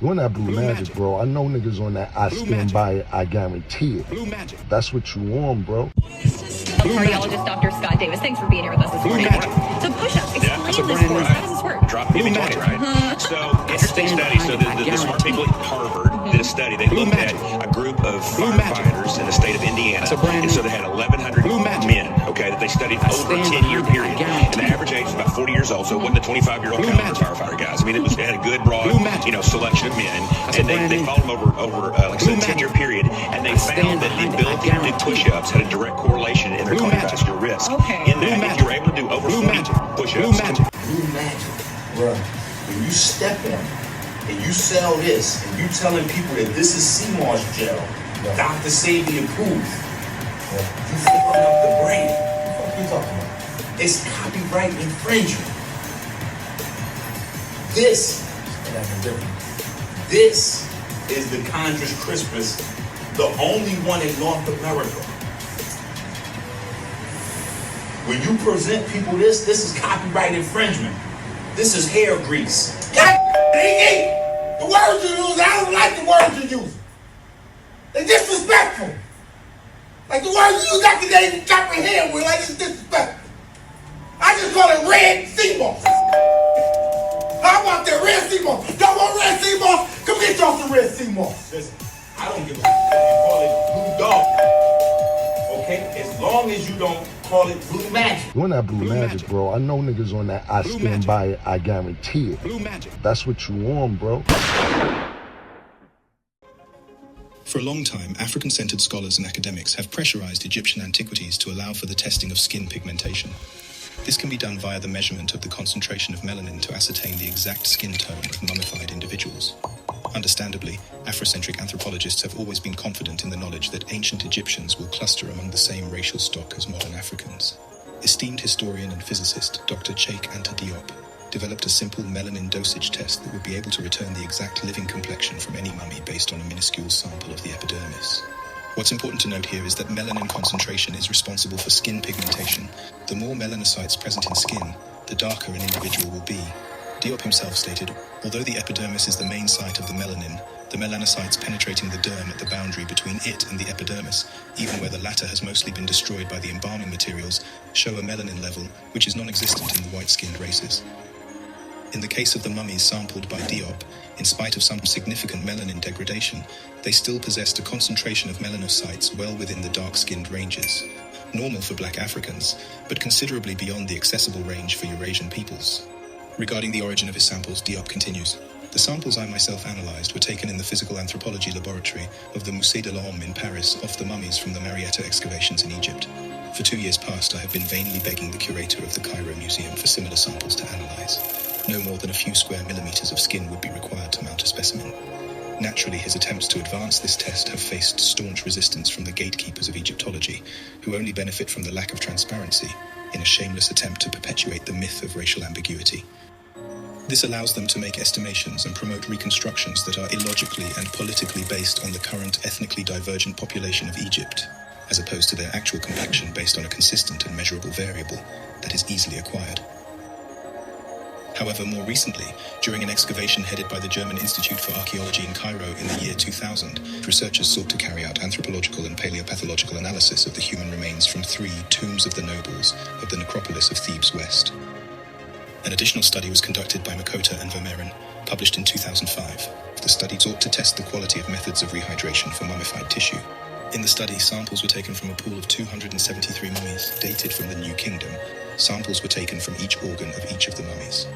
Doing that blue magic, bro. I know niggas on that I stand by it, I guarantee it. Blue magic. That's what you want, bro. Cardiologist Dr. Scott Davis, thanks for being here with us this morning. So push-up, explain this for us. How does this work? Drop give me 20, right? So, interesting study. So the smart people at Harvard did a study. They looked at a group of firefighters in the state of Indiana. And so they had 1,100 men, okay, that they studied over a 10-year period. And the average age was about 40 years old, so it wasn't the 25-year-old caliber firefighter guys. I mean, it had a good, broad, selection of men. And they followed them over like I said, a 10-year period. And they found that the ability to do push-ups had a direct correlation in their cardiovascular risk. In that, if you're able to do over 40 push-ups. Blue magic, bro. When you step in and you sell this and you telling people that this is sea moss gel, Dr. Sabi approved, you fucking up the brand. What are you talking about? It's copyright infringement. This is the Chondrus crispus, the only one in North America. When you present people this is copyright infringement. This is hair grease. God, the words you use, I don't like the words you use. They're disrespectful. Like the words you use after they even comprehend with, like it's disrespectful. I just call it red sea moss. I want that red sea moss. Y'all want red sea moss? Come get y'all some red sea moss. Listen, I don't give a fuck. You call it blue dog. Okay? As long as you don't call it blue magic. Doing that blue magic, bro. I know niggas on that I stand by it, I guarantee it. Blue magic. That's what you want, bro. For a long time, African-centered scholars and academics have pressurized Egyptian antiquities to allow for the testing of skin pigmentation. This can be done via the measurement of the concentration of melanin to ascertain the exact skin tone of mummified individuals. Understandably, Afrocentric anthropologists have always been confident in the knowledge that ancient Egyptians will cluster among the same racial stock as modern Africans. Esteemed historian and physicist Dr. Cheikh Anta Diop developed a simple melanin dosage test that would be able to return the exact living complexion from any mummy based on a minuscule sample of the epidermis. What's important to note here is that melanin concentration is responsible for skin pigmentation. The more melanocytes present in skin, the darker an individual will be. Diop himself stated, although the epidermis is the main site of the melanin, the melanocytes penetrating the derm at the boundary between it and the epidermis, even where the latter has mostly been destroyed by the embalming materials, show a melanin level which is non-existent in the white-skinned races. In the case of the mummies sampled by Diop, in spite of some significant melanin degradation, they still possessed a concentration of melanocytes well within the dark-skinned ranges, normal for black Africans, but considerably beyond the accessible range for Eurasian peoples. Regarding the origin of his samples, Diop continues, the samples I myself analyzed were taken in the physical anthropology laboratory of the Musée de l'Homme in Paris off the mummies from the Marietta excavations in Egypt. For 2 years past, I have been vainly begging the curator of the Cairo Museum for similar samples to analyze. No more than a few square millimeters of skin would be required to mount a specimen. Naturally, his attempts to advance this test have faced staunch resistance from the gatekeepers of Egyptology, who only benefit from the lack of transparency in a shameless attempt to perpetuate the myth of racial ambiguity. This allows them to make estimations and promote reconstructions that are illogically and politically based on the current ethnically divergent population of Egypt, as opposed to their actual complexion based on a consistent and measurable variable that is easily acquired. However, more recently, during an excavation headed by the German Institute for Archaeology in Cairo in the year 2000, researchers sought to carry out anthropological and paleopathological analysis of the human remains from 3 tombs of the nobles of the necropolis of Thebes West. An additional study was conducted by Makota and Vermeeren, published in 2005. The study sought to test the quality of methods of rehydration for mummified tissue. In the study, samples were taken from a pool of 273 mummies dated from the New Kingdom. Samples were taken from each organ of each of the mummies.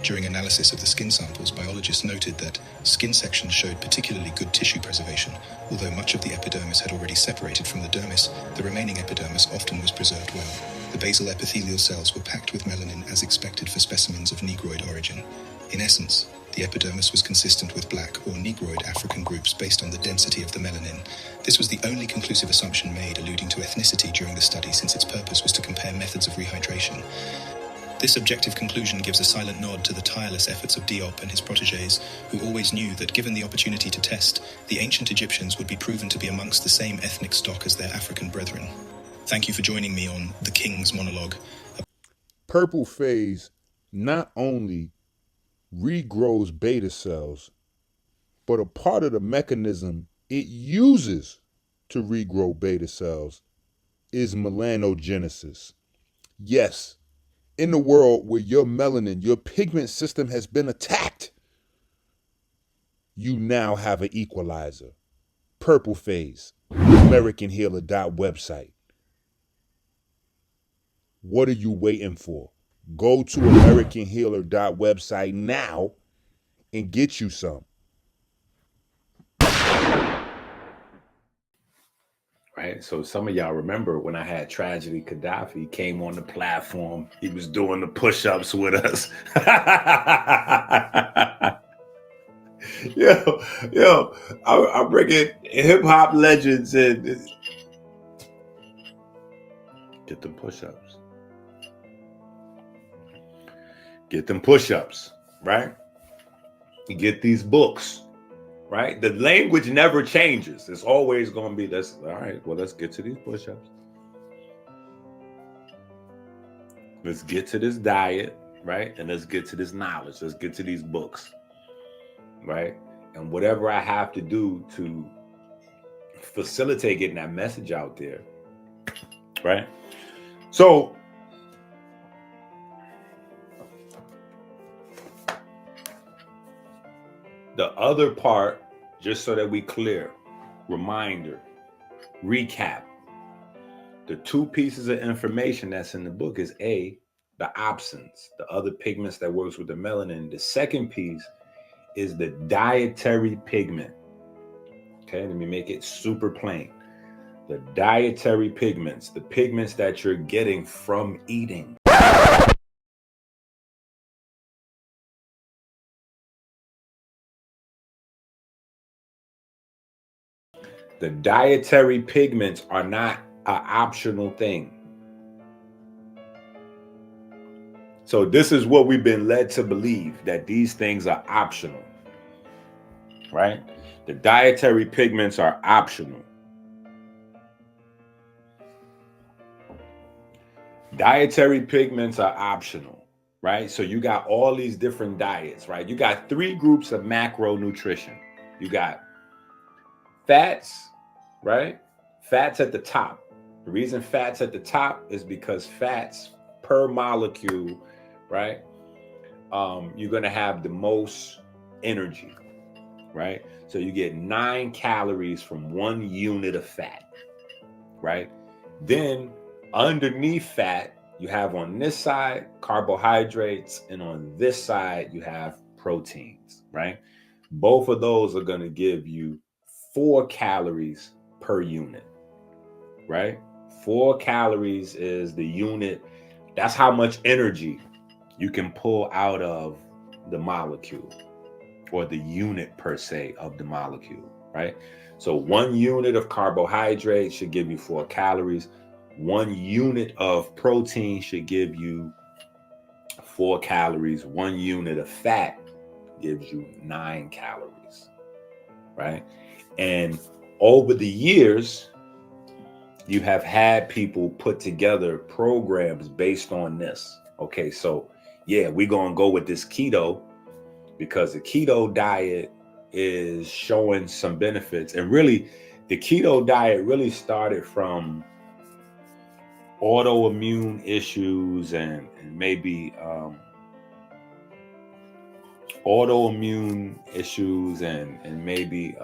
During analysis of the skin samples, biologists noted that skin sections showed particularly good tissue preservation. Although much of the epidermis had already separated from the dermis, the remaining epidermis often was preserved well. The basal epithelial cells were packed with melanin as expected for specimens of Negroid origin. In essence, the epidermis was consistent with black or Negroid African groups based on the density of the melanin. This was the only conclusive assumption made alluding to ethnicity during the study, since its purpose was to compare methods of rehydration. This objective conclusion gives a silent nod to the tireless efforts of Diop and his protégés, who always knew that given the opportunity to test, the ancient Egyptians would be proven to be amongst the same ethnic stock as their African brethren. Thank you for joining me on The King's Monologue. Purple phase not only regrows beta cells, But a part of the mechanism it uses to regrow beta cells is melanogenesis. Yes, in the world where your melanin, your pigment system has been attacked, you now have an equalizer. Purple phase, AmericanHealer.website. What are you waiting for? Go to AmericanHealer.website now and get you some. Right. So some of y'all remember when I had Tragedy Gaddafi came on the platform, he was doing the push-ups with us. I'm bringing hip hop legends in. Get them push-ups. Get them push-ups, right? You get these books, right? The language never changes. It's always going to be this. All right, well, let's get to these push-ups. Let's get to this diet, right? And let's get to this knowledge. Let's get to these books, right? And whatever I have to do to facilitate getting that message out there, right? So the other part, just so that we clear, reminder, recap. The two pieces of information that's in the book is A, the opsins, the other pigments that works with the melanin. The second piece is the dietary pigment. Okay, let me make it super plain. The dietary pigments, the pigments that you're getting from eating. The dietary pigments are not an optional thing. So this is what we've been led to believe, that these things are optional, right? The dietary pigments are optional. Dietary pigments are optional, right? So you got all these different diets, right? You got three groups of macronutrition. You got fats, right? Fats at the top. The reason fats at the top is because fats per molecule, right? You're going to have the most energy, right? So you get 9 calories from 1 unit of fat, right? Then underneath fat, you have on this side carbohydrates, and on this side you have proteins, right? Both of those are going to give you 4 calories per unit, right? 4 calories is the unit. That's how much energy you can pull out of the molecule, or the unit per se of the molecule, right? So 1 unit of carbohydrate should give you 4 calories. 1 unit of protein should give you 4 calories. 1 unit of fat gives you 9 calories, right? And over the years, you have had people put together programs based on this. Okay, so yeah, we're going to go with this keto because the keto diet is showing some benefits. And really, the keto diet really started from autoimmune issues and maybe autoimmune issues and maybe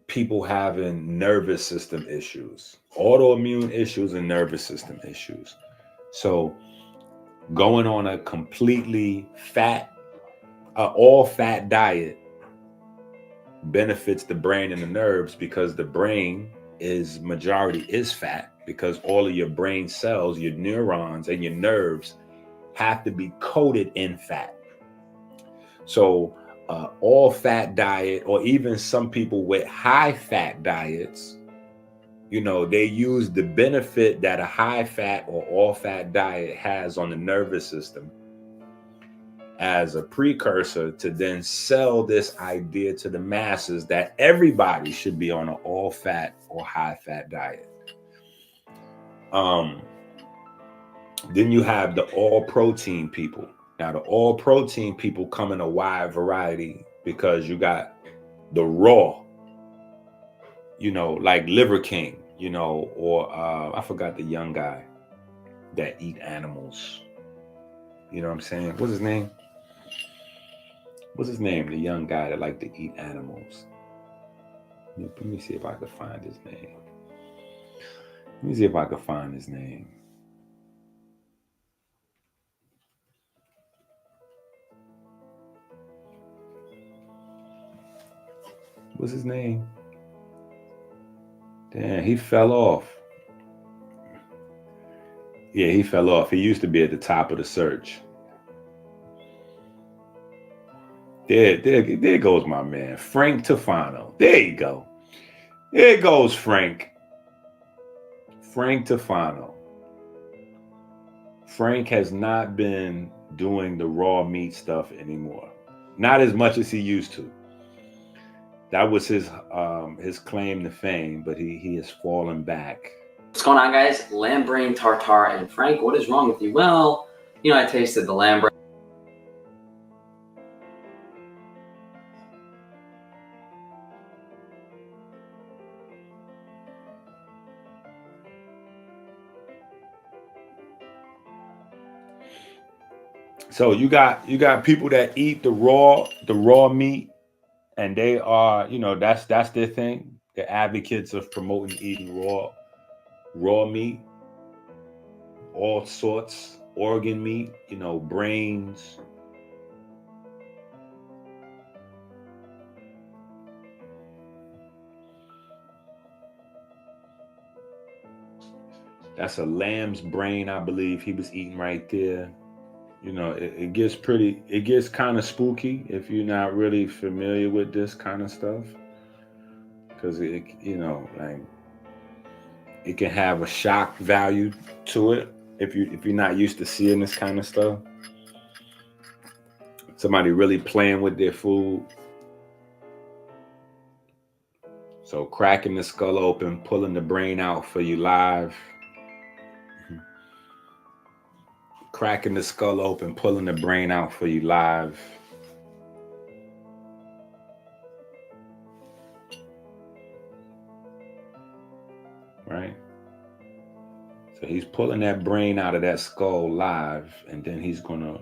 people having nervous system issues, autoimmune issues and nervous system issues. So going on a completely all fat diet benefits the brain and the nerves, because the brain majority is fat, because all of your brain cells, your neurons and your nerves have to be coated in fat. So all fat diet, or even some people with high fat diets, they use the benefit that a high fat or all fat diet has on the nervous system as a precursor to then sell this idea to the masses that everybody should be on an all fat or high fat diet. Then you have the all protein people. Now, the all protein people come in a wide variety because you got the raw, like Liver King, or I forgot the young guy that eat animals. You know what I'm saying? What's his name? The young guy that like to eat animals. Let me see if I can find his name. What's his name? Damn, he fell off. Yeah, he fell off. He used to be at the top of the search. There goes my man, Frank Tufano. There you go. There goes Frank. Frank Tufano. Frank has not been doing the raw meat stuff anymore. Not as much as he used to. That was his claim to fame, but he has fallen back. What's going on, guys? Lamb brain tartare. And Frank, what is wrong with you? Well, I tasted the lamb brain. So you got people that eat the raw meat, and they are, that's their thing. They're advocates of promoting eating raw meat, all sorts, organ meat, brains. That's a lamb's brain, I believe he was eating right there. It gets kind of spooky if you're not really familiar with this kind of stuff, because it can have a shock value to it if you're not used to seeing this kind of stuff. Somebody really playing with their food. So cracking the skull open, pulling the brain out for you live. Cracking the skull open, pulling the brain out for you live. Right? So he's pulling that brain out of that skull live, and then he's gonna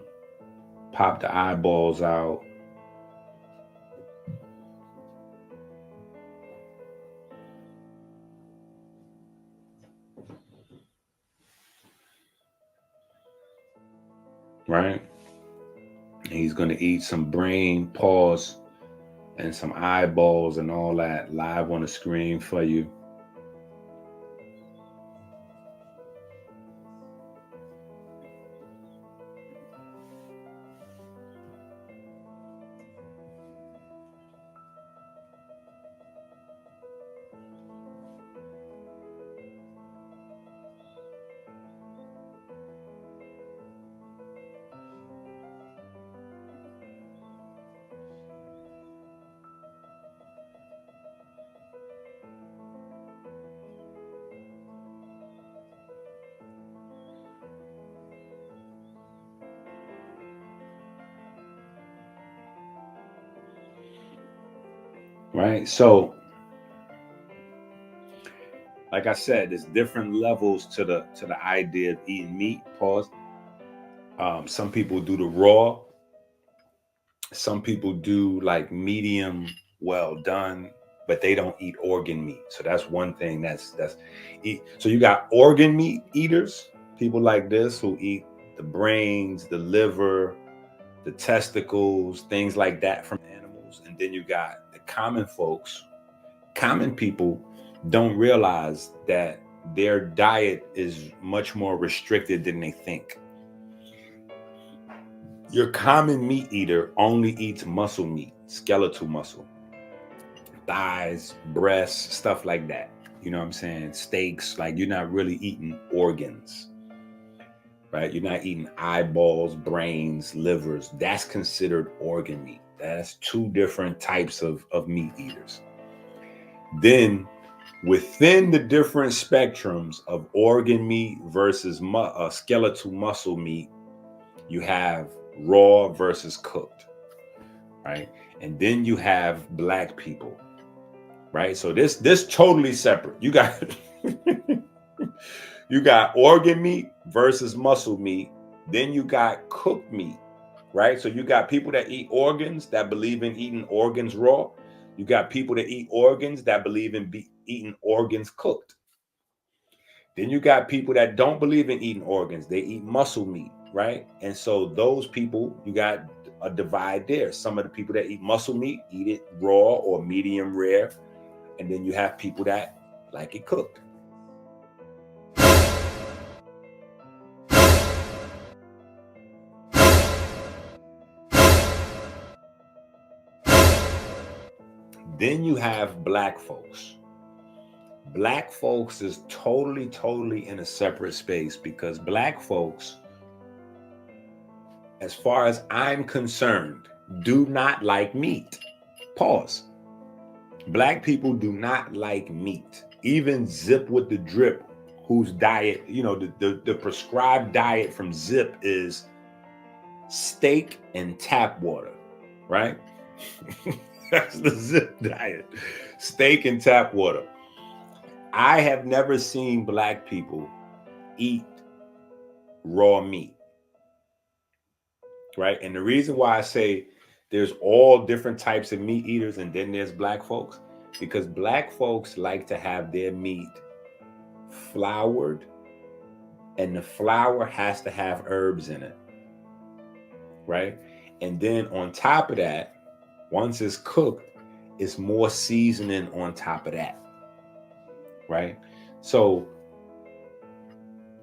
pop the eyeballs out. Right? And he's going to eat some brain, paws, and some eyeballs and all that live on the screen for you. Right? So, like I said, there's different levels to the idea of eating meat. Pause. Some people do the raw. Some people do like medium well done, but they don't eat organ meat. So that's one thing so you got organ meat eaters, people like this who eat the brains, the liver, the testicles, things like that from animals. And then you got the common folks. Common people don't realize that their diet is much more restricted than they think. Your common meat eater only eats muscle meat, skeletal muscle, thighs, breasts, stuff like that. You know what I'm saying? Steaks, like you're not really eating organs, right? You're not eating eyeballs, brains, livers. That's considered organ meat. That's two different types of meat eaters. Then within the different spectrums of organ meat versus skeletal muscle meat, you have raw versus cooked, right? And then you have black people, right? So this totally separate. You got you got organ meat versus muscle meat. Then you got cooked meat, right? So you got people that eat organs that believe in eating organs raw. You got people that eat organs that believe in eating organs cooked. Then you got people that don't believe in eating organs. They eat muscle meat, right? And so those people, you got a divide there. Some of the people that eat muscle meat eat it raw or medium rare. And then you have people that like it cooked. Then you have black folks. Black folks is totally in a separate space, because black folks, as far as I'm concerned, do not like meat. Pause. Black people do not like meat. Even Zip with the Drip, whose diet, you know, the prescribed diet from Zip is steak and tap water, right? That's the Zip diet. Steak and tap water. I have never seen black people eat raw meat, right? And the reason why I say there's all different types of meat eaters and then there's black folks, because black folks like to have their meat floured, and the flour has to have herbs in it, right? And then on top of that, once it's cooked, it's more seasoning on top of that, right? So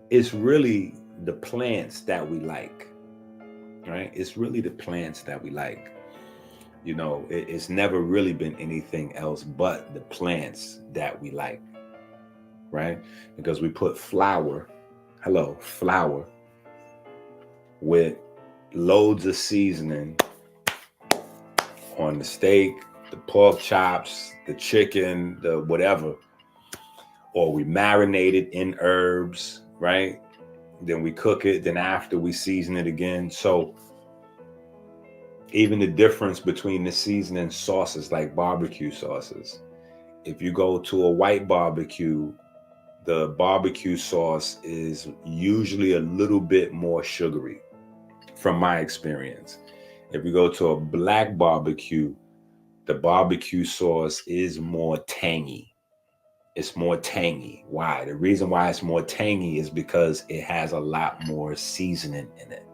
it's really the plants that we like, right? It's really the plants that we like. You know, it's never really been anything else but the plants that we like, right? Because we put flour with loads of seasoning on the steak, the pork chops, the chicken, the whatever, or we marinate it in herbs, right? Then we cook it, then after we season it again. So even the difference between the seasoning sauces, like barbecue sauces, if you go to a white barbecue, the barbecue sauce is usually a little bit more sugary, from my experience. If you go to a black barbecue, the barbecue sauce is more tangy. It's more tangy. Why? The reason why it's more tangy is because it has a lot more seasoning in it.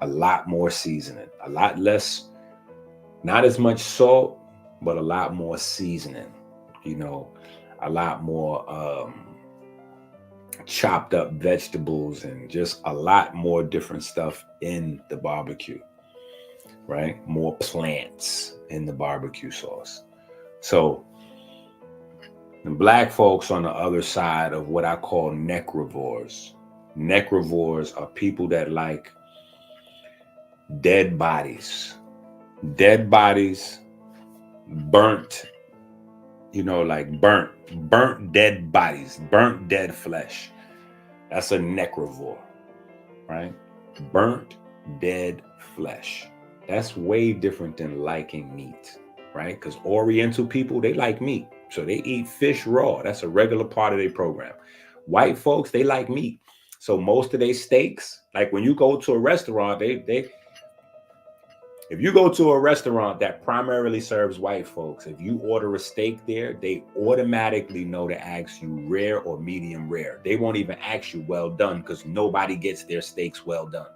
A lot more seasoning, a lot less, not as much salt, but a lot more seasoning, you know, a lot more chopped up vegetables and just a lot more different stuff in the barbecue, right? More plants in the barbecue sauce. So the black folks on the other side of what I call necrovores. Necrovores are people that like dead bodies, burnt, you know, like burnt dead bodies, burnt dead flesh. That's a necrovore, right? Burnt dead flesh. That's way different than liking meat, right? Because Oriental people, they like meat. So they eat fish raw. That's a regular part of their program. White folks, they like meat. So most of their steaks, like when you go to a restaurant, if you go to a restaurant that primarily serves white folks, if you order a steak there, they automatically know to ask you rare or medium rare. They won't even ask you well done, because nobody gets their steaks well done.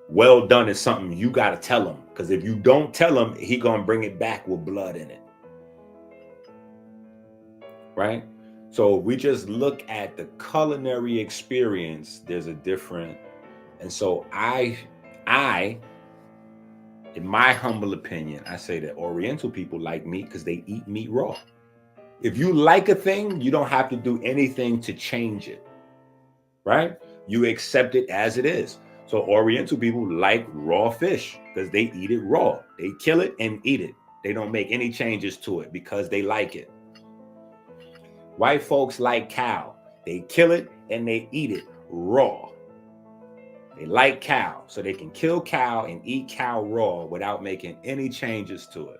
Well done is something you got to tell him, because if you don't tell him, he going to bring it back with blood in it. Right? So we just look at the culinary experience, there's a different. And so I, in my humble opinion, I say that Oriental people like meat because they eat meat raw. If you like a thing, you don't have to do anything to change it, right? You accept it as it is. So Oriental people like raw fish because they eat it raw. They kill it and eat it. They don't make any changes to it because they like it. White folks like cow. They kill it and they eat it raw. They like cow, so they can kill cow and eat cow raw without making any changes to it.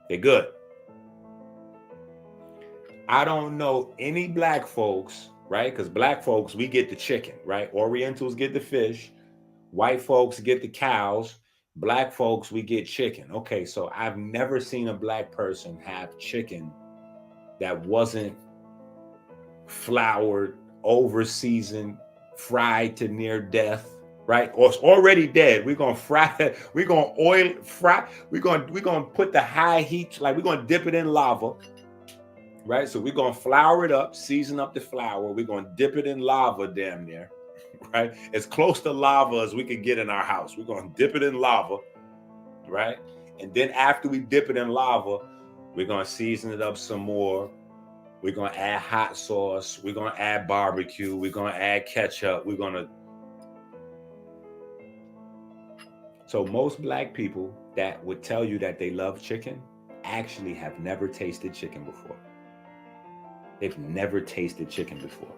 They're good. I don't know any black folks, right? Because black folks, we get the chicken, right? Orientals get the fish. White folks get the cows. Black folks, we get chicken. Okay, so I've never seen a black person have chicken that wasn't floured, over-seasoned, fried to near death, right? Or it's already dead. We're gonna fry it. We're gonna oil fry. We're gonna put the high heat, like we're gonna dip it in lava, right? So we're gonna flour it up, season up the flour. We're gonna dip it in lava, damn near, right? As close to lava as we can get in our house. We're gonna dip it in lava, right? And then after we dip it in lava, we're gonna season it up some more. We're going to add hot sauce. We're going to add barbecue. We're going to add ketchup. So most black people that would tell you that they love chicken actually have never tasted chicken before. They've never tasted chicken before.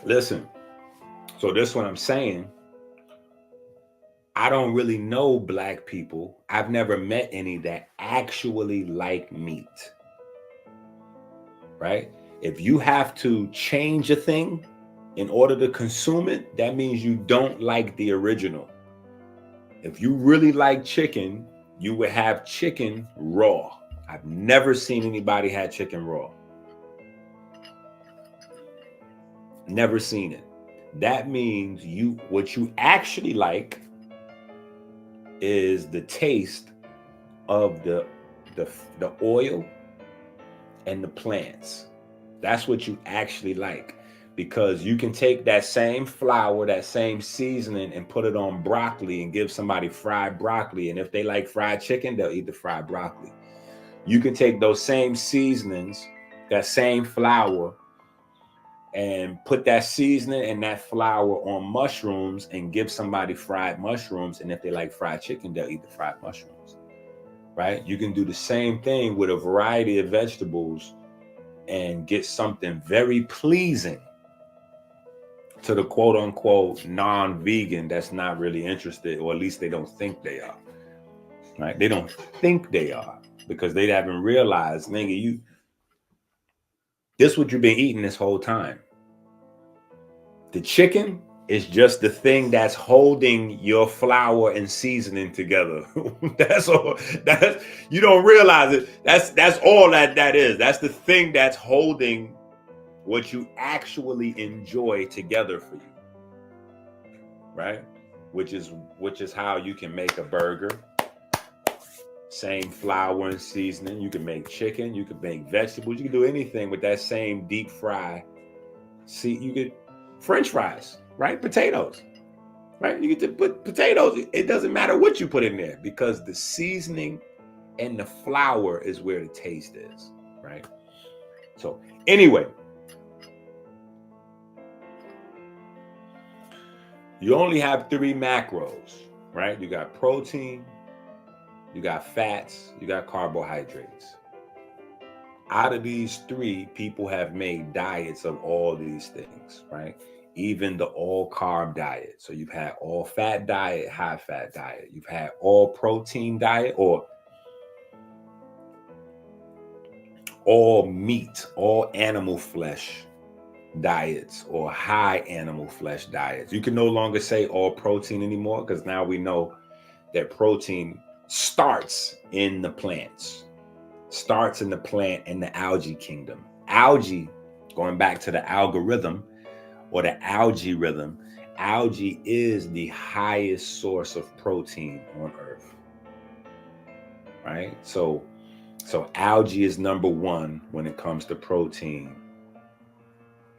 Listen, so this is what I'm saying. I don't really know black people. I've never met any that actually like meat, right? If you have to change a thing in order to consume it, that means you don't like the original. If you really like chicken, you would have chicken raw. I've never seen anybody have chicken raw. Never seen it. That means what you actually like is the taste of the oil and the plants. That's what you actually like, because you can take that same flour, that same seasoning, and put it on broccoli and give somebody fried broccoli, and if they like fried chicken, they'll eat the fried broccoli. You can take those same seasonings, that same flour, and put that seasoning and that flour on mushrooms and give somebody fried mushrooms. And if they like fried chicken, they'll eat the fried mushrooms, right? You can do the same thing with a variety of vegetables and get something very pleasing to the quote unquote non-vegan that's not really interested, or at least they don't think they are, right? They don't think they are because they haven't realized, nigga, this is what you've been eating this whole time. The chicken is just the thing that's holding your flour and seasoning together. That's all. You don't realize it. That's all that is. That's the thing that's holding what you actually enjoy together for you, right? Which is how you can make a burger. Same flour and seasoning. You can make chicken. You can make vegetables. You can do anything with that same deep fry. See, you could French fries, right? Potatoes, right? You get to put potatoes. It doesn't matter what you put in there because the seasoning and the flour is where the taste is, right? So anyway, you only have 3 macros, right? You got protein, you got fats, you got carbohydrates. Out of these 3, people have made diets of all these things, right? Even the all carb diet. So you've had all fat diet, high fat diet. You've had all protein diet, or all meat, all animal flesh diets, or high animal flesh diets. You can no longer say all protein anymore because now we know that protein starts in the plants. Starts in the plant and the algae kingdom. Algae, going back to the algorithm or the algae rhythm, algae is the highest source of protein on earth, right? So algae is number 1 when it comes to protein.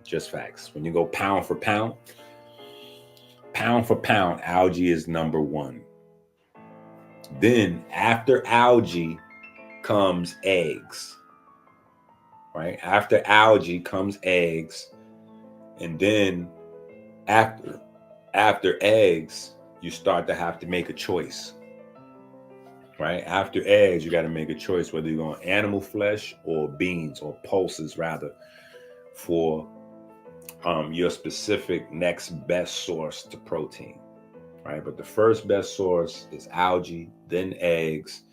Just facts. When you go pound for pound, algae is number 1. Then after algae comes eggs, right? After algae comes eggs, and then after eggs, you start to have to make a choice, right? After eggs, you got to make a choice whether you're going animal flesh or beans or pulses rather for your specific next best source to protein, right? But the first best source is algae, then eggs.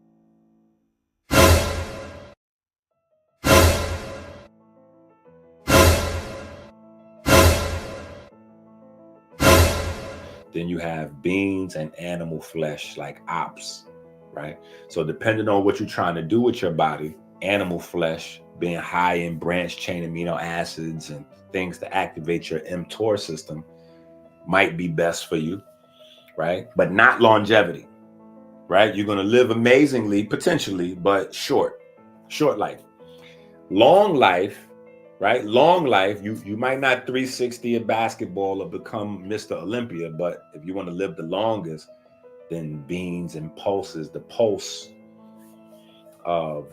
Then you have beans and animal flesh like ops, right? So depending on what you're trying to do with your body, animal flesh being high in branched chain amino acids and things to activate your mTOR system might be best for you, right? But not longevity, right? You're going to live amazingly, potentially, but short life. Long life, right? Long life, you might not 360 at basketball or become Mr. Olympia, but if you want to live the longest, then beans and pulses, the pulse of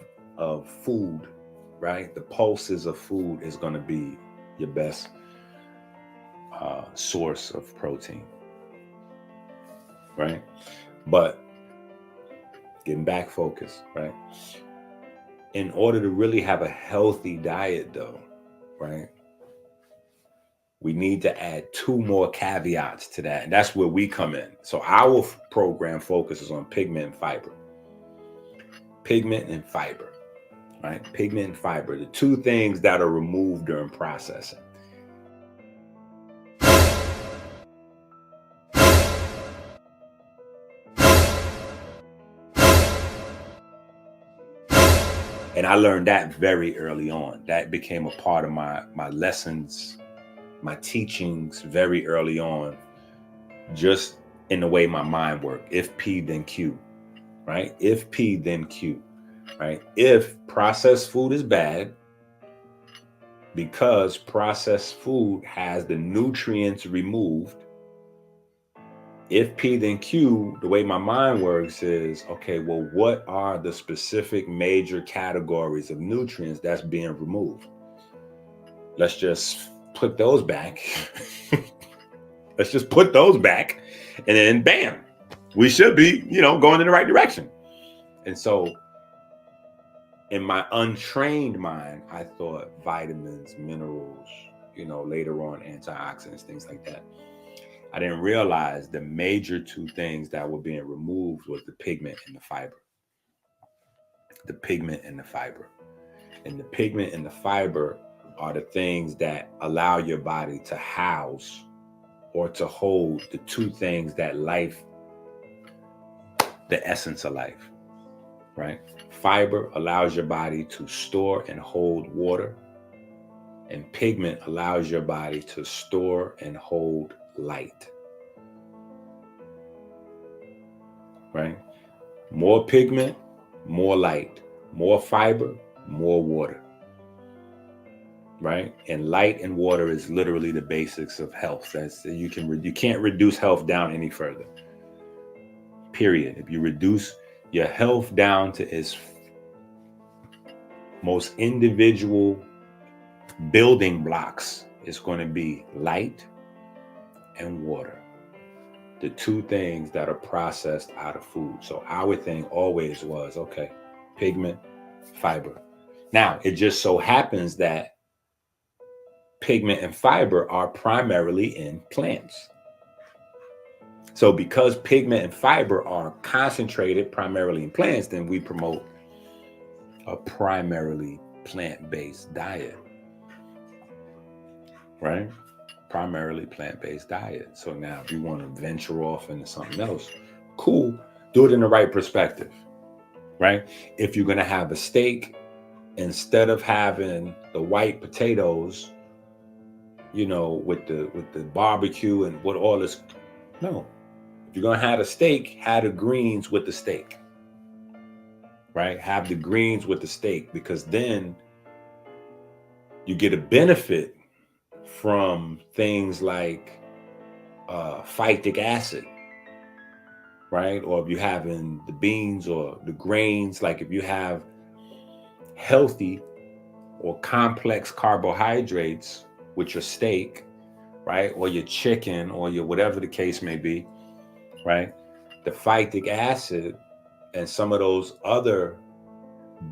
food, right? The pulses of food is going to be your best source of protein, right? But getting back focused, right? In order to really have a healthy diet though, right? We need to add 2 more caveats to that. And that's where we come in. So our program focuses on pigment and fiber. Pigment and fiber, right? Pigment and fiber, the 2 things that are removed during processing. And I learned that very early on. That became a part of my lessons, my teachings very early on, just in the way my mind worked. If P, then Q, right? If P, then Q, right? If processed food is bad, because processed food has the nutrients removed, if P, then Q, the way my mind works is, okay, well, what are the specific major categories of nutrients that's being removed? Let's just put those back. Let's just put those back. And then bam, we should be, going in the right direction. And so in my untrained mind, I thought vitamins, minerals, later on antioxidants, things like that. I didn't realize the major 2 things that were being removed was the pigment and the fiber. The pigment and the fiber. And the pigment and the fiber are the things that allow your body to house or to hold the 2 things that life, the essence of life, right? Fiber allows your body to store and hold water, and pigment allows your body to store and hold light, right? More pigment, more light, more fiber, more water, right? And light and water is literally the basics of health. That's you can't reduce health down any further. Period. If you reduce your health down to its most individual building blocks, it's going to be light and water, the 2 things that are processed out of food. So our thing always was, okay, pigment, fiber. Now, it just so happens that pigment and fiber are primarily in plants. So because pigment and fiber are concentrated primarily in plants, then we promote a primarily plant-based diet, right? Primarily plant-based diet. So now if you want to venture off into something else, cool, do it in the right perspective, right? If you're going to have a steak, instead of having the white potatoes, with the barbecue and what all this, no. If you're going to have a steak, have the greens with the steak, right? Have the greens with the steak, because then you get a benefit from things like phytic acid, right? Or if you're having the beans or the grains, like if you have healthy or complex carbohydrates with your steak, right? Or your chicken or your whatever the case may be, right? The phytic acid And some of those other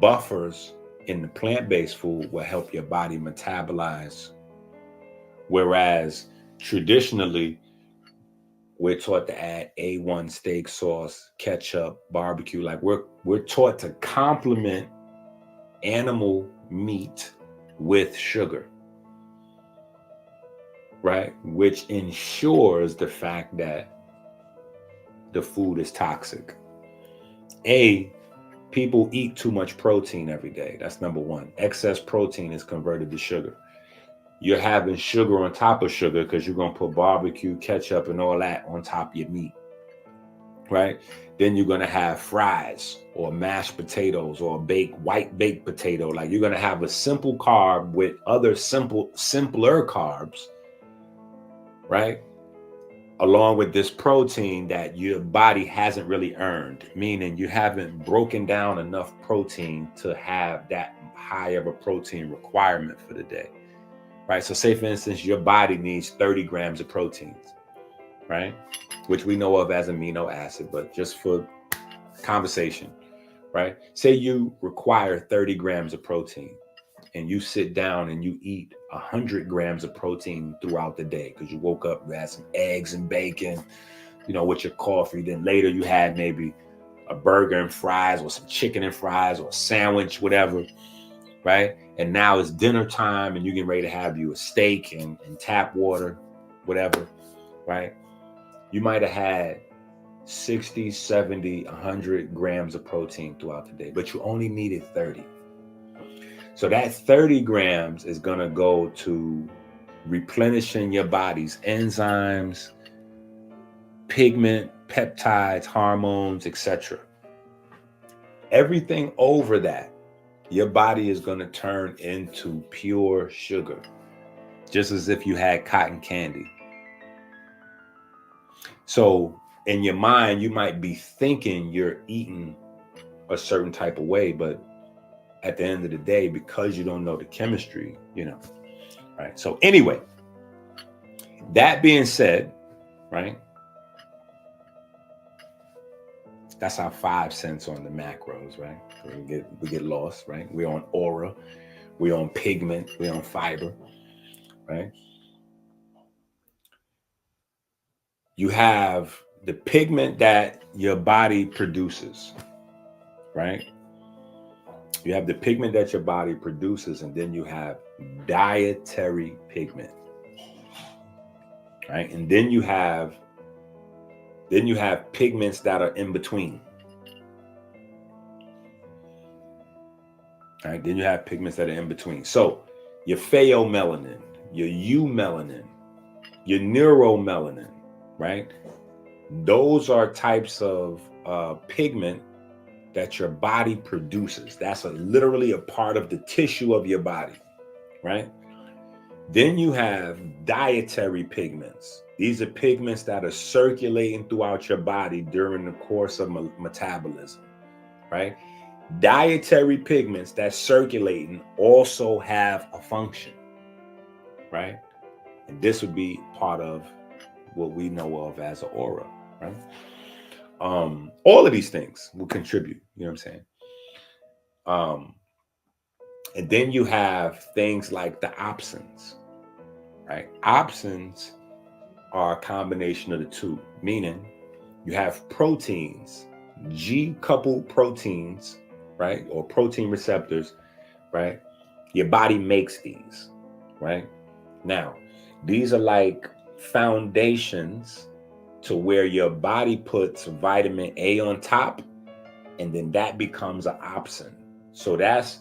buffers in the plant-based food will help your body metabolize. Whereas traditionally, we're taught to add A1 steak sauce, ketchup, barbecue. Like we're taught to complement animal meat with sugar, right? Which ensures the fact that the food is toxic. People eat too much protein every day. That's number one. Excess protein is converted to sugar. You're having sugar on top of sugar because you're going to put barbecue, ketchup, and all that on top of your meat, right? Then you're going to have fries or mashed potatoes or white baked potato. Like you're going to have a simple carb with other simpler carbs, right? Along with this protein that your body hasn't really earned, meaning you haven't broken down enough protein to have that high of a protein requirement for the day, right? So say, for instance, your body needs 30 grams of proteins, right? Which we know of as amino acid, but just for conversation, right? Say you require 30 grams of protein and you sit down and you eat 100 grams of protein throughout the day because you woke up, you had some eggs and bacon, with your coffee. Then later you had maybe a burger and fries or some chicken and fries or a sandwich, whatever, right? And now it's dinner time and you're getting ready to have you a steak and tap water, whatever, right? You might have had 60, 70, 100 grams of protein throughout the day, but you only needed 30. So that 30 grams is going to go to replenishing your body's enzymes, pigment, peptides, hormones, etc. Everything over that, your body is going to turn into pure sugar, just as if you had cotton candy. So in your mind, you might be thinking you're eating a certain type of way, but at the end of the day, because you don't know the chemistry, right? So anyway, that being said, right? That's our 5 cents on the macros, right? We get lost, right? We're on aura, we're on pigment, we're on fiber, right? You have the pigment that your body produces, right? You have the pigment that your body produces, and then you have dietary pigment, right? And then you have pigments that are in between, right? Then you have pigments that are in between. So your pheomelanin, your eumelanin, your neuromelanin, right? Those are types of pigment that your body produces. That's literally a part of the tissue of your body, right? Then you have dietary pigments. These are pigments that are circulating throughout your body during the course of metabolism, right? Dietary pigments that's circulating also have a function, right? And this would be part of what we know of as an aura, right? All of these things will contribute, you know what I'm saying? And then you have things like the opsins, right? Opsins are a combination of the two, meaning you have proteins, G-coupled proteins, right? Or protein receptors, right? Your body makes these, right? Now, these are like foundations to where your body puts vitamin A on top, and then that becomes an opsin. So that's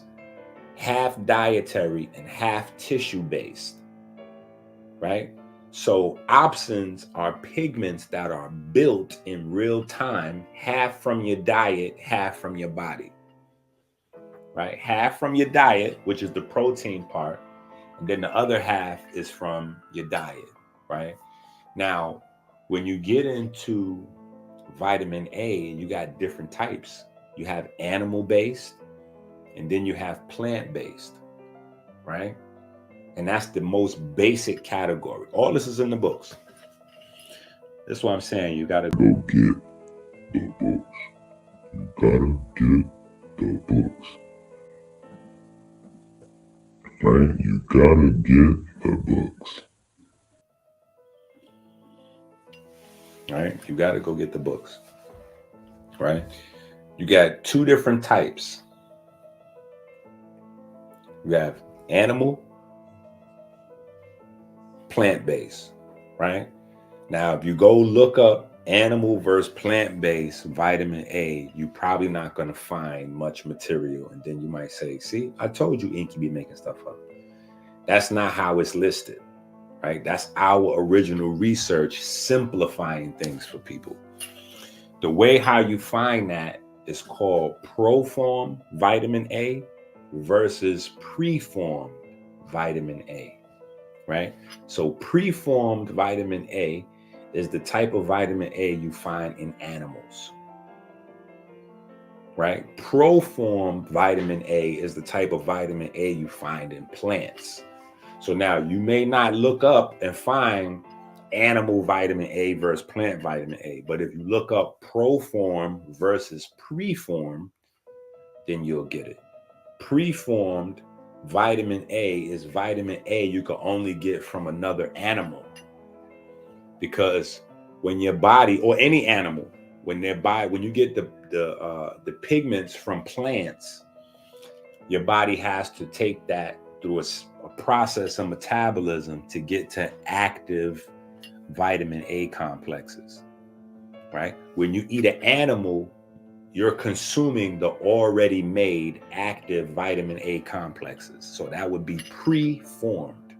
half dietary and half tissue-based, right? So opsins are pigments that are built in real time, half from your diet, half from your body, right? Half from your diet, which is the protein part, and then the other half is from your diet, right? Now, when you get into vitamin A, you got different types. You have animal-based, and then you have plant-based, right? And that's the most basic category. All this is in the books. That's why I'm saying you got to go get the books. You gotta get the books. Right? You gotta get the books. Right? You got to go get the books. Right? You got two different types. You have animal, plant-based, right? Now, if you go look up animal versus plant-based vitamin A, you're probably not going to find much material. And then you might say, see, I told you EnQi be making stuff up. That's not how it's listed, right? That's our original research simplifying things for people. The way how you find that is called proform vitamin A versus preformed vitamin A, right? So preformed vitamin A is the type of vitamin A you find in animals, right? Proformed vitamin A is the type of vitamin A you find in plants. So now you may not look up and find animal vitamin A versus plant vitamin A, but if you look up proform versus preform, then you'll get it. Preformed vitamin A is vitamin A you can only get from another animal, because when your body, or any animal, when you get the pigments from plants, your body has to take that through a process of metabolism to get to active vitamin A complexes, right? When you eat an animal, you're consuming the already made active vitamin A complexes. So that would be preformed.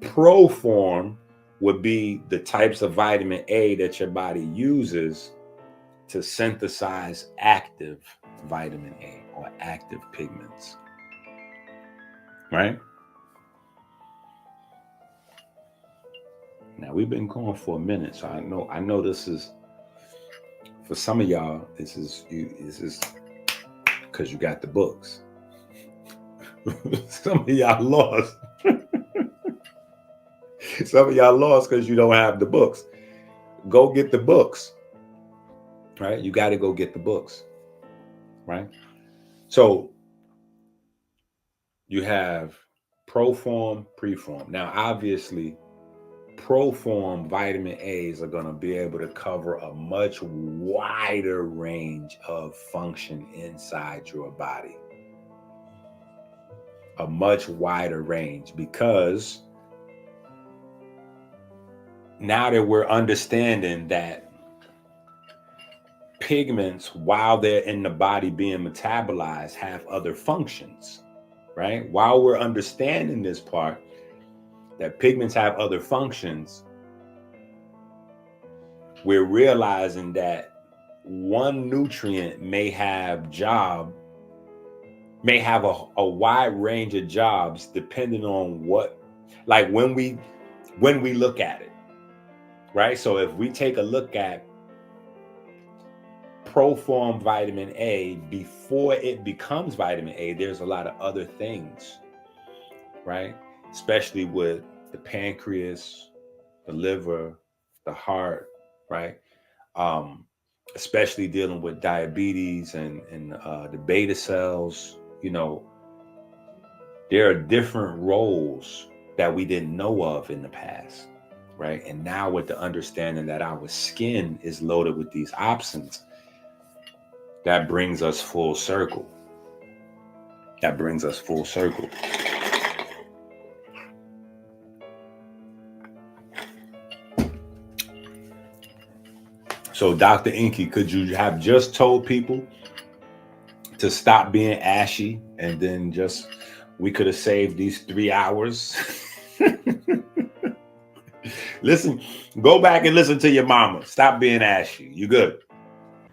Proformed would be the types of vitamin A that your body uses to synthesize active vitamin A or active pigments, right? Now we've been going for a minute, so I know this is, for some of y'all, this is because you got the books. Some of y'all lost. Some of y'all lost because you don't have the books. Go get the books, right? You got to go get the books, right? So you have proform, preform. Now, obviously, proform vitamin A's are going to be able to cover a much wider range of function inside your body. A much wider range, because now that we're understanding that pigments, while they're in the body being metabolized, have other functions, right? While we're understanding this part, that pigments have other functions, we're realizing that one nutrient may have a wide range of jobs depending on what, like when we look at it, right? So if we take a look at proform vitamin A before it becomes vitamin A, there's a lot of other things, right? Especially with the pancreas, the liver, the heart, right? Especially dealing with diabetes and the beta cells, you know, there are different roles that we didn't know of in the past, right? And now with the understanding that our skin is loaded with these opsins, that brings us full circle. That brings us full circle. So Dr. EnQi, could you have just told people to stop being ashy, and then we could have saved these 3 hours? Listen, go back and listen to your mama. Stop being ashy. You good?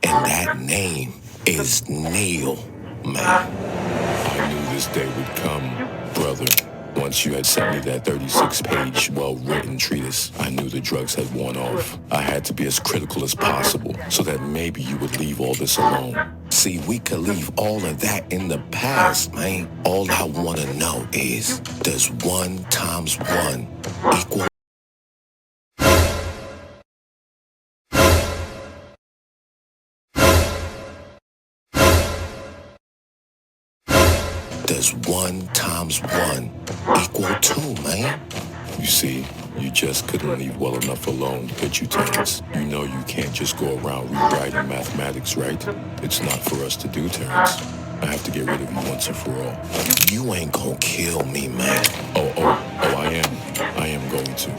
And that name is Neil, man. I knew this day would come, brother. Once you had sent me that 36-page, well-written treatise, I knew the drugs had worn off. I had to be as critical as possible so that maybe you would leave all this alone. See, we could leave all of that in the past, man. All I want to know is, does 1 times 1 equal is 1 times 1 equal 2, man. You see, you just couldn't leave well enough alone, could you, Terrence? You know you can't just go around rewriting mathematics, right? It's not for us to do, Terrence. I have to get rid of you once and for all. You ain't gonna kill me, man. Oh, I am going to.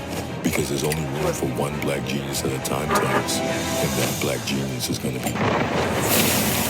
Because there's only room for one black genius at a time, Terrence. And that black genius is gonna be